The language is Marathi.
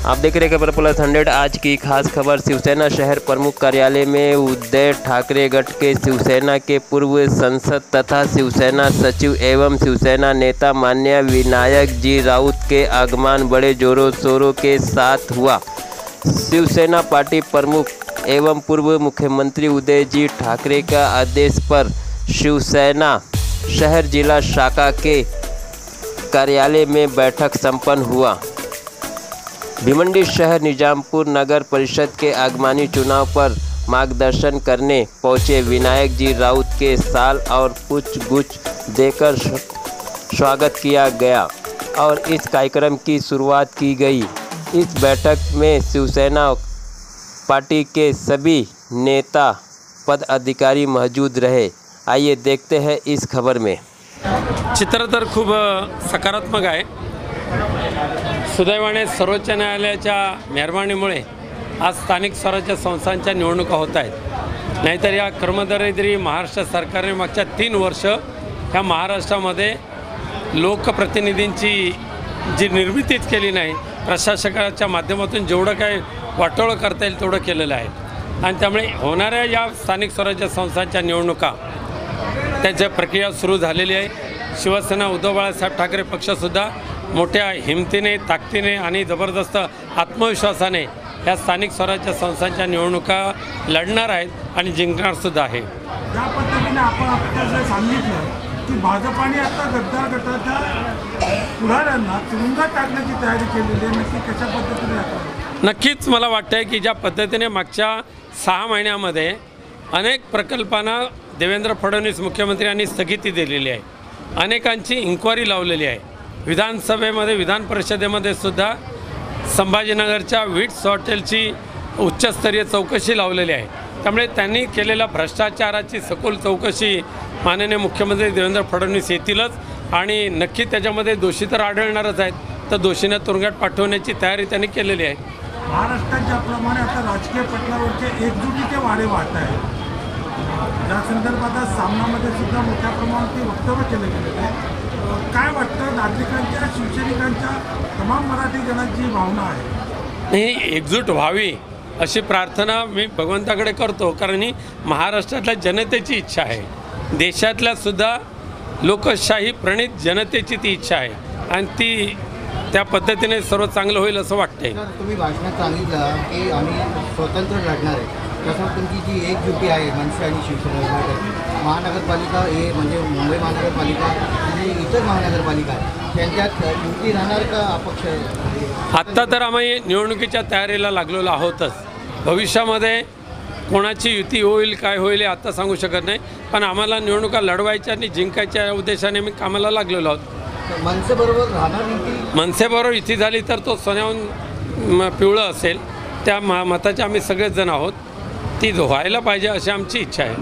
आप देख रहे हैं खबर प्लस 100। आज की खास खबर शिवसेना शहर प्रमुख कार्यालय में उद्धव ठाकरे गढ़ के शिवसेना के पूर्व सांसद तथा शिवसेना सचिव एवं शिवसेना नेता माननीय विनायक जी राउत के आगमन बड़े जोरों शोरों के साथ हुआ। शिवसेना पार्टी प्रमुख एवं पूर्व मुख्यमंत्री उद्धव जी ठाकरे का आदेश पर शिवसेना शहर जिला शाखा के कार्यालय में बैठक संपन्न हुआ। भिवंडी शहर निजामपुर नगर परिषद के आगामी चुनाव पर मार्गदर्शन करने पहुंचे विनायक जी राउत के साल और पुष्पगुच्छ देकर स्वागत किया गया और इस कार्यक्रम की शुरुआत की गई। इस बैठक में शिवसेना पार्टी के सभी नेता पदाधिकारी मौजूद रहे। आइए देखते हैं इस खबर में। चित्र तर खूप सकारात्मक आहे। सुदैवाने सर्वोच्च न्यायालयाच्या मेहरबानीमुळे आज स्थानिक स्वराज्य संस्थांच्या निवडणुका होत आहेत। नाहीतर या कर्मदरिद्री महाराष्ट्र सरकारने मागच्या 3 वर्ष ह्या महाराष्ट्रामध्ये लोकप्रतिनिधींची जी निर्मितीच केली नाही, प्रशासकाच्या माध्यमातून जेवढं काही वाटोळं करता येईल तेवढं केलेलं आहे। आणि त्यामुळे होणाऱ्या या स्थानिक स्वराज्य संस्थांच्या निवडणुका त्याची प्रक्रिया सुरू झालेली आहे। शिवसेना उद्धव बाळासाहेब ठाकरे पक्षसुद्धा मोठ्या हिमतीने, ताकदीने आणि जबरदस्त आत्मविश्वासाने या स्थानिक स्वराज्य संस्थांच्या निवडणुका लढणार आहेत आणि जिंकणार सुद्धा आहे। या पद्धतीने आपण आपल्याला सांगितलं की भाजपाने आता गद्दार गटाच्या पुढाऱ्यांना तुरुंगात टाकण्याची तयारी केलेली आहे। नक्की कशा पद्धतीने? नक्कीच मला वाटतं की ज्या पद्धतीने मागच्या 6 महिन्यामध्ये अनेक प्रकल्पांना देवेंद्र फडणवीस मुख्यमंत्र्यांनी स्थगिती दिलेली आहे, अनेकांची इन्क्वायरी लावलेली आहे। विधानसभेमध्ये विधान परिषदेमध्ये सुद्धा संभाजीनगरच्या विट्स हॉटेलची उच्चस्तरीय चौकशी लावलेली आहे। त्यामुळे त्यांनी केलेल्या भ्रष्टाचाराची सखोल चौकशी माननीय मुख्यमंत्री देवेंद्र फडणवीस येतीलच आणि नक्की त्याच्यामध्ये दोषी तर आढळणारच आहेत, तर दोषींना तुरुंगात पाठवण्याची तयारी त्यांनी केलेली आहे। महाराष्ट्रात ज्याप्रमाणे आता राजकीय पटलावरचे एकजुटीचे वारे वाहत आहेत, या संदर्भात सामनामध्ये सुद्धा मोठ्या प्रमाणात वक्तव्य केले गेले आहे। काय वाटतं नागरिकांच्या, शिवसैनिकांच्या, तमाम मराठी जनांची भावना आहे? ही एकजूट व्हावी अशी प्रार्थना मी भगवंताकडे करतो, कारण ही महाराष्ट्रातल्या जनतेची इच्छा आहे, देशातल्या सुद्धा लोकशाही प्रणित जनतेची ती इच्छा आहे आणि ती त्या पद्धतीने सर्व चांगलं होईल असं वाटतंय। तुम्ही भाषणात सांगितलं की आम्ही स्वतंत्र लढणार आहे, तसं तुमची जी एकजुटी आहे मनसे आणि शिवसेना, महानगरपालिका हे म्हणजे मुंबई महानगरपालिका आणि इतर महानगरपालिका त्यांच्यात युती राहणार का अपक्ष? आत्ता तर आम्ही निवडणुकीच्या तयारीला लागलेलो आहोतच। भविष्यामध्ये कोणाची युती होईल, काय होईल हे आत्ता सांगू शकत नाही, पण आम्हाला निवडणुका लढवायच्या आणि जिंकायच्या उद्देशाने मी कामाला लागलेलो आहोत। मनसेबरोबर राहणार युती? मनसेबरोबर युती झाली तर तो सोन्याहून पिवळं असेल, त्या मताचे आम्ही सगळेच जण आहोत, ती व्हायला पाहिजे अशी आमची इच्छा आहे।